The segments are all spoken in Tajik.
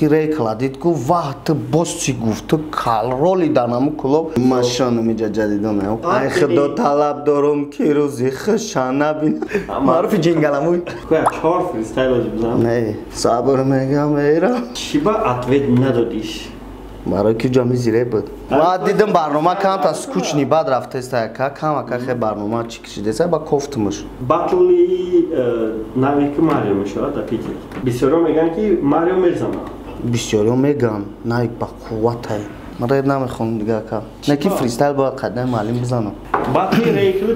ريكلا ديتكو وقت بوسي گفتو کالرولی دانمو کلو ماشانو میجا جدیدونه ای خدا طلب دارم که روزی خشانه بین معروفی جنگلموی کویا 4 فریستایل بزنم نه صبر میگم ایرم چی با اتوید ندادیش برای که جامی زیره بود ما دیدم برنامه کام تا سکوچنی بعد رفته است که کام که برنامه چی کشیده است با کوفتمش باتلی نامی که ماریو میشه تا پیتی بسیارا میگن که ماریو میزنه بسیاری میگن نه یک با قوت های من راید نمیخوام دیگه که نه که فریستایل با قدم معلم بزنم باتلی ریکل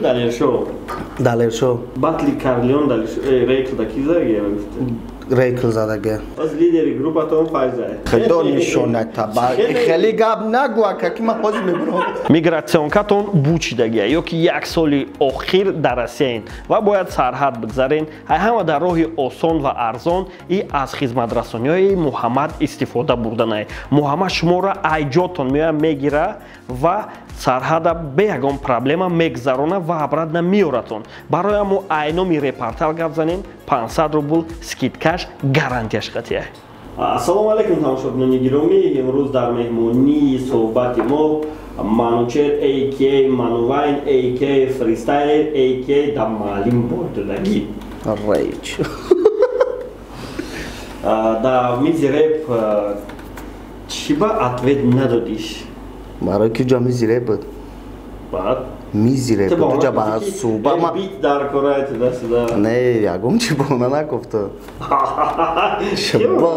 دلیرشو باتلی کارلیون ریکل دا کی زاگه ریکل زدگه از لیدری گروپاتون فایزه خدا نشونه تا خیلی گاب نگو که من بازی میبرم мигратсионкатон бучидагия ёки як соли охир дар Россияин ва бояд сарҳад бигзарен ҳама дар роҳи осон ва арзон и аз хизматрасониҳои Муҳаммад истифода бурданае Муҳаммад шуморо айҷотон меояд мегира ва сарҳада бе ягон проблема мегзарона ва абрад намеёратон барои ҳамо айноми репортал гап занем 500 рубл скидкаш гарантияш қатия ассалому алайкум тамошобинони гиромӣ имрӯз дар меҳмонии суҳбати мо манучер AK манувайн AK фристайл AK да маълим бордадагӣ рейч да мизи реп чӣ ба ответ надодиш барои ки ҷо мизире буд баъд мизире буд ҷа ба суҳбат ма бит дар кораи дастада не ягон чӣ бона накуфта шаба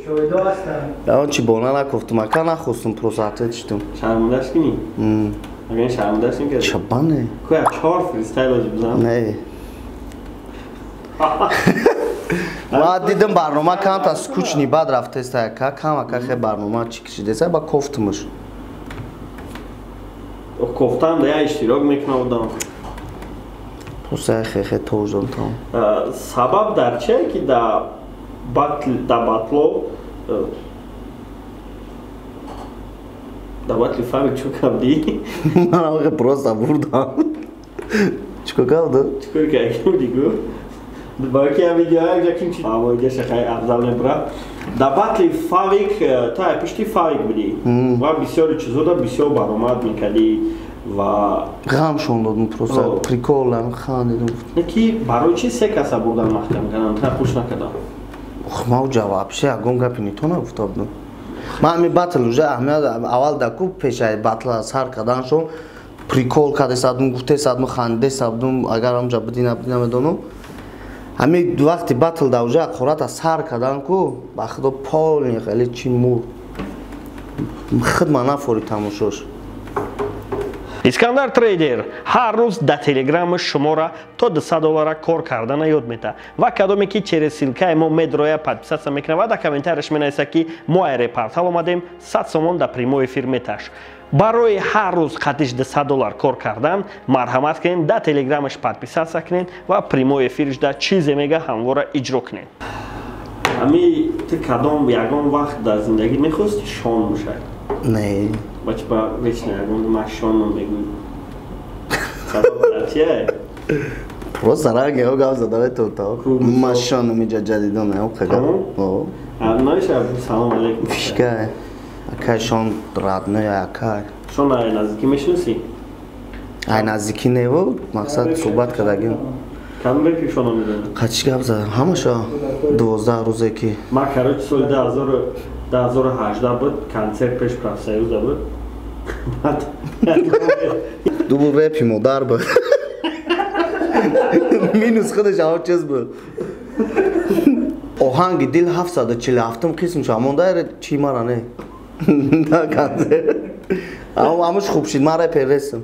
شویده هستم ягон чӣ бона накуфтум ака нахустум просто ответ диштум шармандаш кини агар шармандаш ин кардӣ шаба не коя 4 фристайл бизанам не ма дидам барнома кам та скучни бад рафтест ака кам ака хе барнома чӣ кишидеса ба кофтумуш кофтам да я иштирок мекунам одам просто хе тождон там сабаб дар чие ки да батло да батли фами чӯ кавдӣ ман аға просто бурдам чико кавду чикор кардӣ гу балки ҳам видеояк ҷаким чи амоигаша хай афзал мебура да батли фавик то ай пишти фавик будӣ ва бисёри чизода бисёр баромад мекардӣ ва ғам шондодум просто приколам хандидум ки барои чи се каса бурдан маҳкам кардам та хуш накардам мау ҷаваб ше ягон гапи нито нагуфтабдум ман ами батл уже аҳамият аввал даку пешаи батл сар карданшо прикол кардесадум гуфтесадум хандесадум агар ҳамҷа бидӣ набидӣ намедонам ами вақти батл да уже ақората сар кардан ку ба худо полни хеле чи мур хидма нафори тамошош искандар трейдер ҳар рӯз дар телеграми шуморо то $200 кор кардана ёд медиҳад ва кадоме ки через силкаи мо медроя подписатсия мекунад ва дар комментарияш менависад ки мо ай репортал омадем 100 сомон дар прямой эфир меташ барои ҳар рӯз қадиш $200 кор кардан марҳамат кунед дар телеграмаш подписатсия кунед ва прямой эфириш дар чизе мега ҳамвора иҷро кунед ами ту кадом ягон вақт дар зиндагӣ мехости шон бошад не бачба вечно ягон машоно мегӯй сабаб просто ранг яо гап задавай то машоно миҷа ҷадидона яо қага наиша салом алейкум фишка акай шон радной акай шон ай наздикӣ мешиносӣ ай наздикӣ нево мақсад суҳбат кардагим кам репи шона медонӣ қачи гап задам ҳамаша 12 рӯзе ки ма карочи соли 2018 буд консерт пеш профсоюза буд дубл репи модар буд минус худаш ҳамо чиз буд оҳанги дил 747 қисм шамонда чӣ мара не на консерт ҳамош хуб шид ман репер рестам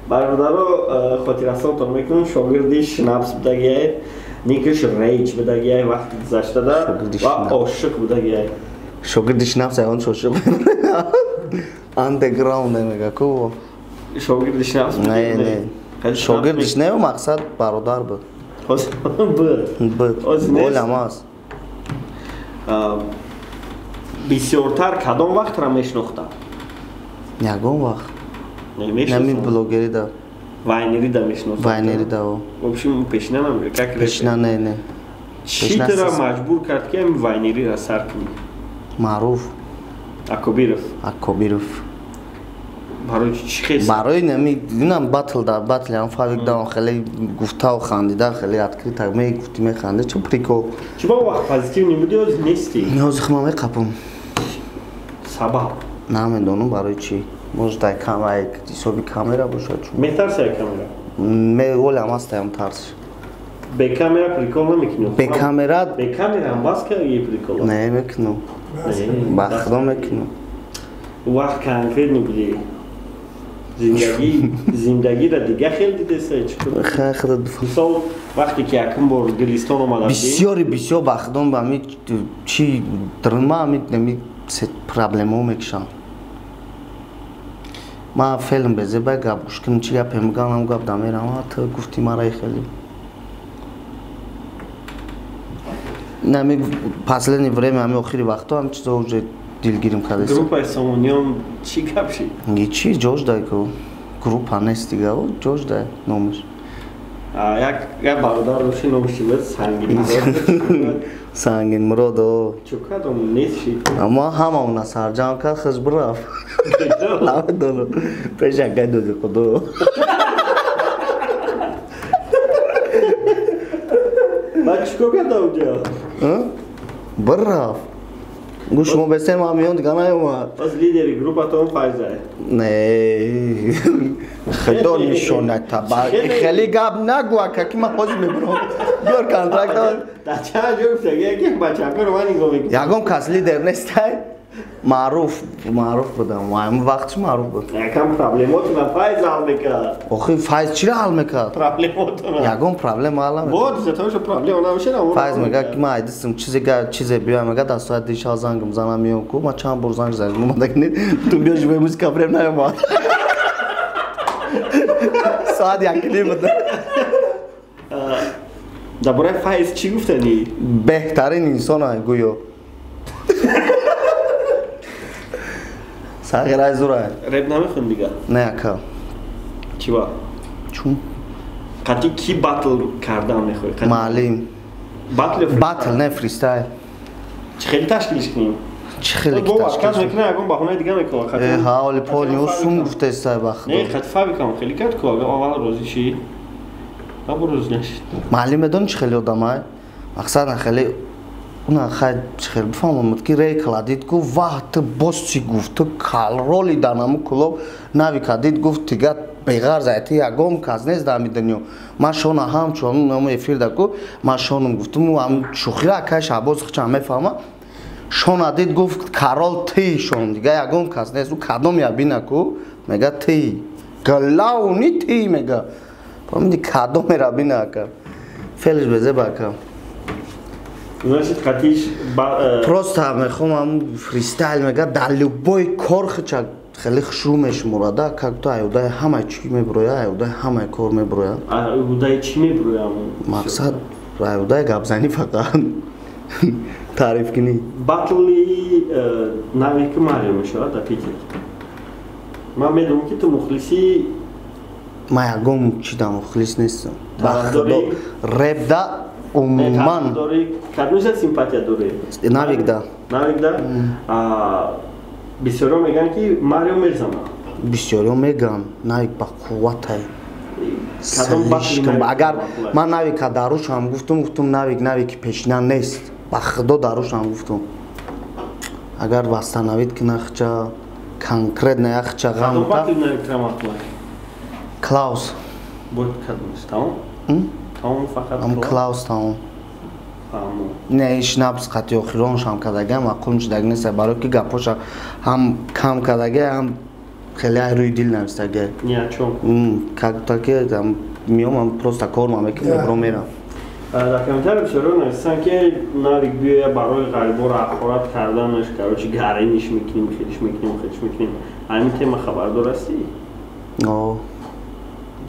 бародаро хотирасонтон мекунам шогирди шнапс будагиай никиш рейч будагиай вақти гузаштада ва ошиқ будагиай шогирди шнапс ягон шошиқ андеграунд мега ку шогирди шнапс не шогирдиш не мақсад бародар буд буд олам аст бисёртар кадом вақтро мешнохта ягон вақт нами блогерида вайнерида мешнохта вайнерида в общем пешина намега как пешина не چی ترا مجبور کرد که این واینری را سر کنی؟ معروف اکوبیروف برای چی خیلی؟ برای نمیدونم باتل هم فاویک دارم خیلی گفته و خندیده خیلی اتکری تا گفتی میخنده چه پریکو چی با وقت پازیتیو نمیدی از نیستی؟ نیازی خمام میقپم سبب؟ نمیدونم برای چی مجده کامera حسابی کامera باشه چون میترسی کامera؟ اولم هستم ترس به کامera پریکول نمیکنی؟ به کامera هم باز که یه پریکول؟ نه میکنم بخدا میکنم وقت کنکرت نبودی زندگی را دیگه خیلی دیده سه چکر؟ خیلی مثال وقتی که یکم بار گلیستان آمده بسیار بخدم با می چی درنما نمی پرابلم ها میکشم ما فیلم بزه بگم کنم چی گپ میگم گپ دمیرم تو گفتی مرا خیلی نمی پسله время همه آخری وقتا هم چیزا уже دلگیریم کرده گروپ سامونیام چی گپ شد؟ چی جوش دای که گروپ نیست دیگه جوش دای نامش یک برادر روشی نامشی بود سنگین مراد چوکات اون نیست شید اما همه اونا سرجام کرد خز برافت نمیدونم پیش اگه دودی خودو بعد چکو کرد اونجا؟ برافت گوش ما بسیم همیون دیگه نیومد از لیدری گروپ اتون فایزه نه خدا نشونه تبا خیلی گپ نگو که من بازی میبرم بیار کانترکت در چند جا گفته که بچه ها رو من اینگو میکنم یکم کس لیدر نیست معروف بودم و همه وقتش معروف بود یکم پرابلیماتون فایز حل میکرد آخه فایز چی را حل میکرد؟ پرابلیماتون یکم پرابلم حل میکرد بود زتایش پرابلم نمیشه فایز میگه که من ایدستم چیزی بیام میگه دست ساعت دیش زنگم زنم میام کو ما چند بار زنگ زدم من دیگه تو بیا جو موزیک کبرم نیام ساعت یکی بود درباره فایز چی گفتنی؟ بهترین انسان گویا ساغر زورا رپ نمیخون دیگه نه که چی با؟ چون؟ قطعی کی باتل کردن میخوای؟ معلم باتل نه فریستایل چه خیلی تشکیلش کنیم؟ چه خیلی تشکیلش میکنه اگه بهونه دیگه میکنه حالی پول نیوسم گفته استای بخدا نه خط فابریکام خیلی کرد که اول روزی چی؟ اول روز نشد معلم بدون چه خیلی آدمای مقصد خیلی اون خیلی بفهمم که ری کلادید گفت وقت باز چی گفت تو کال رولی دانم کلوب نوی کدید گفت دیگه بیغار زایتی یکم کس نیست دامی دنیو ما شون هم چون نمو افیر دکو ما شونم گفتم هم شوخی را که شباز خچم میفهمم شون ادید گفت کارول تی شون دیگه یکم کس نیست او کدوم یا بینکو میگه تی گلاونی تی میگه فهمیدی کدوم را بینا کرد فعلش بزه باکم Значит, хотишь... Просто میخوام فریستایل میگه در любой کار خیلی شرومش مراده که تو ایوده همه چی میبرویه ایوده همه کار میبرویه ایوده چی میبرویه؟ مقصد ایوده گبزنی فقط تعریف کنی باتلی نوی که ماریو میشه در پیتر من میدونم که تو مخلصی ما یکم چی در مخلص نیستم بخدا رب ده عموما کدوم سیمپاتیا داره؟ نویک ده بسیارا میگن که ماریو میزنه بسیارا میگن نویک با قوت های اگر من نویک داروش هم گفتم نویک پیشنان نیست با خدا داروش هم گفتم اگر واسه نوید که نخچه کنکرت نه یخچه غم تا کلاوس بود کدومست تاون فقط هم کلاوس تاون نه ایش نبس قطعی آخرانش هم کدگه و قلمش دگ نیست برای که گپاش هم کم کدگه هم خیلی روی دل نمیستگه نه چون تا که میام هم پروستا کار ما میکنم برو میرم در کمتر بسیارا نستن که ناریک بیایه برای غریبا را اخبارات کردنش که گرینش میکنیم خیلیش میکنیم همین تیم خبردار هستی؟ آه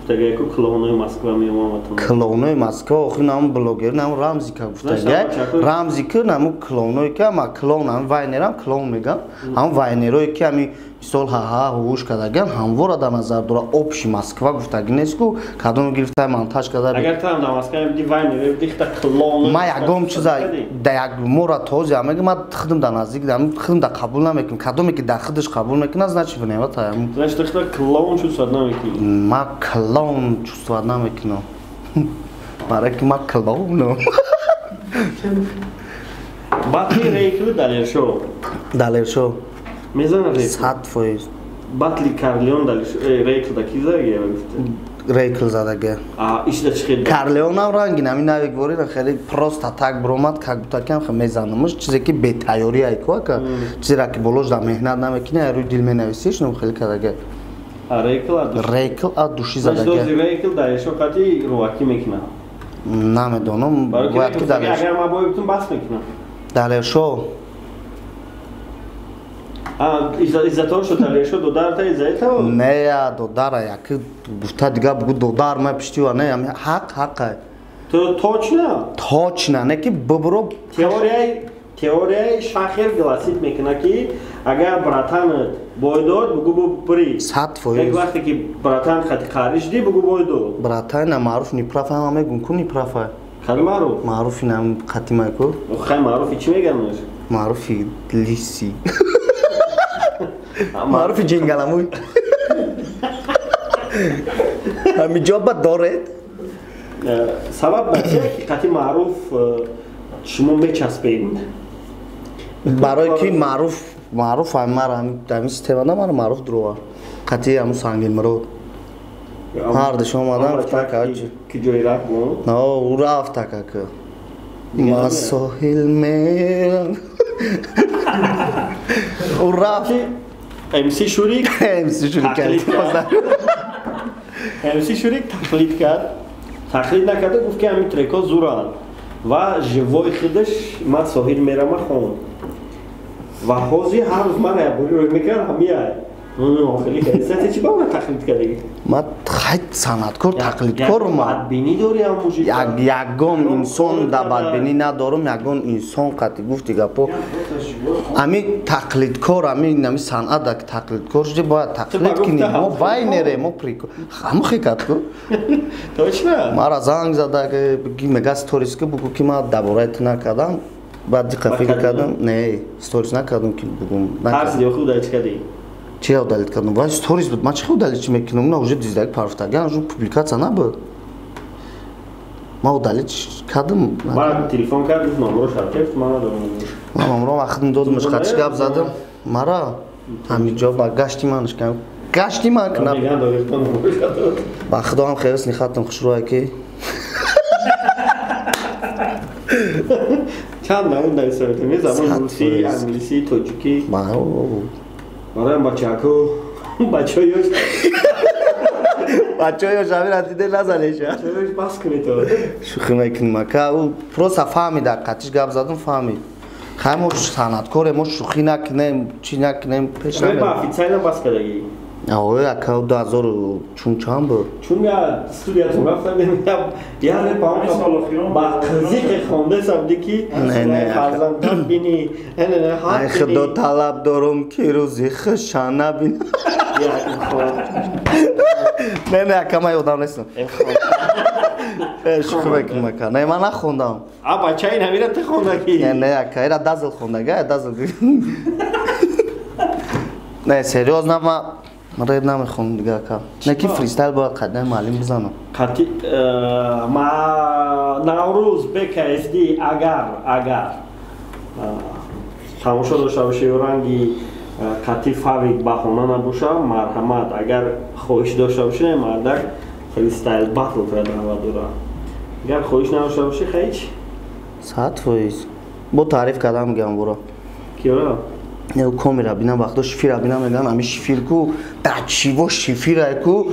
گفتگه که کلونای مسکو میامتون کلونای مسکو آخی نام بلوگر نام رمزی که گفتگه رمزی که نام کلونای که ما کلون هم واینرم کلون میگم هم واینروی که همی сол ҳа ҳуш кардаган ҳамвора дар назар дора общий Москва гуфтаги нест ку кадом гирифта монтаж карда агар там дар Москва ди вай мевдихта клон ма ягом чиза да як мора този амега ма хидм дар наздик дам хидм да қабул намекунам кадоме ки дар хидиш қабул мекунад значит внева таям значит ихта клон чувствовать намекунӣ ма клон чувствовать намекунам барои ки ма клоном батли рейкли далершо далершо мезана рейкл 100%. батли Карлеон далершо рейкл да ки заге рейкл задага ишда чихед Карлеонам рангин ами нави говорира хеле просто так бромад как будто кам хе мезанамш чизе ки бетайёри айко ка чизера ки болош да меҳнат намекуни рӯи дил менависиш нам хеле кадага рейкл а души задага рейкл далершо қати руваки мекуна намедонам бояд ки далершо агар ма боибтун бас мекунам далершо из-за того, что далеко додар-то из-за этого? Не, я додара, як гуфта дига бугу додар ма пиштива, не, ами ҳақ. То точно? Точно, не ки бубро теорияи шахир гласит мекуна ки агар братанат бой дод бугу бри. 100%. Як вақте ки братан хати қариш ди бугу бой дод. Братан на маруф ни прафа ма мегун ку ни прафа. Кали маруф? Маруфи нам хати ма ку. Хай маруфи чи меганаш? Маруфи лиси. Маруфи ҷингаламуй. Ами ҷоба доред? Сабаб ба чия ки қати маруф шумо мечаспед? Барои ки маруф мара ами системада мара маруф дурова. Қати аму сангин мурод. Ҳарди шумо омадан ки ҷои рафт мо? Но, у рафт така ки. Ма соҳил мерам. У рафт. MC Шурик тақлид кард. Тақлид накарда гуфт ки ҳамин трекҳо зуранд ва живои худаш ман соҳил мерама хон ва ҳозир ҳар рӯз ман ябори рӯй мекардам ҳамия охири кайсати чи ба уна тақлид кардаги ма хайт санъаткор тақлидкор ма бадбинӣ дори ҳам мужик ягон инсон да бадбинӣ надорам ягон инсон қати гуфти гапо ами тақлидкор ами санъат да тақлидкор шуди бояд тақлид кини мо вай нере мо прикол ҳама хикат ку точно мара занг зада ки мега сторис ки бугу ки ма дабораи накардам баъд диққа фикр кардам не сторис накардам ки бугум ҳарси ёхи удалит кардӣ чи удалит кардам вай сторис буд ман чихе удалит чи мекунам на уже дизлайк парафтаган уже публикация набуд ма удалит кардам ман телефон кардам номеро шартефт ман надорам номеро вақтин додмаш қачи гап задам мара ҳамин ҷо ба гашти манш кам гашти ман кунам ба худо ҳам хелес нихатам хушрӯя ки чанд наун нависавед мезабон русӣ англисӣ тоҷикӣ бароям бачаку бачаёш бачаёш амира диде назанеша бачаёш бас кунед то шухӣ мекунем ака у просто фаҳмида қатиш гап задам фаҳмид хай мо санъаткоре мо шухӣ накунем чи накунем пеш намерем ба официально бас кардагӣ ой ака 2000 чун чанд буд чун я студиятон рафтам я репам ба қизиқи хонда сабди ки фарзандам бини ай худо талаб дорум ки рӯзи хушан набинам не ака ман ёдам нестам шухӣ мекунем ака не ман нахондам бачаи намира ты хондаги не ака ира дазл хондага дазл не серьёзно ман рэп намехонам дига ака не ки фристайл бояд қадам маълим бизанам қати ма наврӯз бксд агар тамошо дошта боши ранги қати фавик баҳона набоша марҳамат агар хоҳиш дошта боши мардак фристайл батл кардава дора агар хоҳиш надошта боши хаич 100% бо таъриф кардам мегам бора киёра не камера бинам вақто шифира бинам мегам ами шифир ку дачиво шифира ку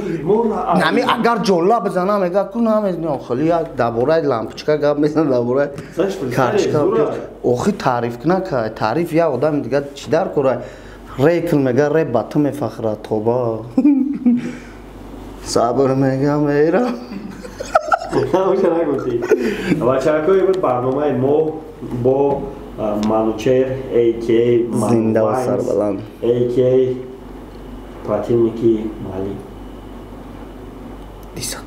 нами агар ҷолла бизанам мега ку намедонам хали як дабораи лампочка гап мезанам дабораи карточка охи таъриф куна ка таъриф як одами дига чи дар кора рейкл мега реп ба ту мефахра тоба сабр мега мера ҳамаша нагуфти бачакои буд барномаи мо бо манучер AK Зинда ва Сарбаланд AK противники Мали. Дисак.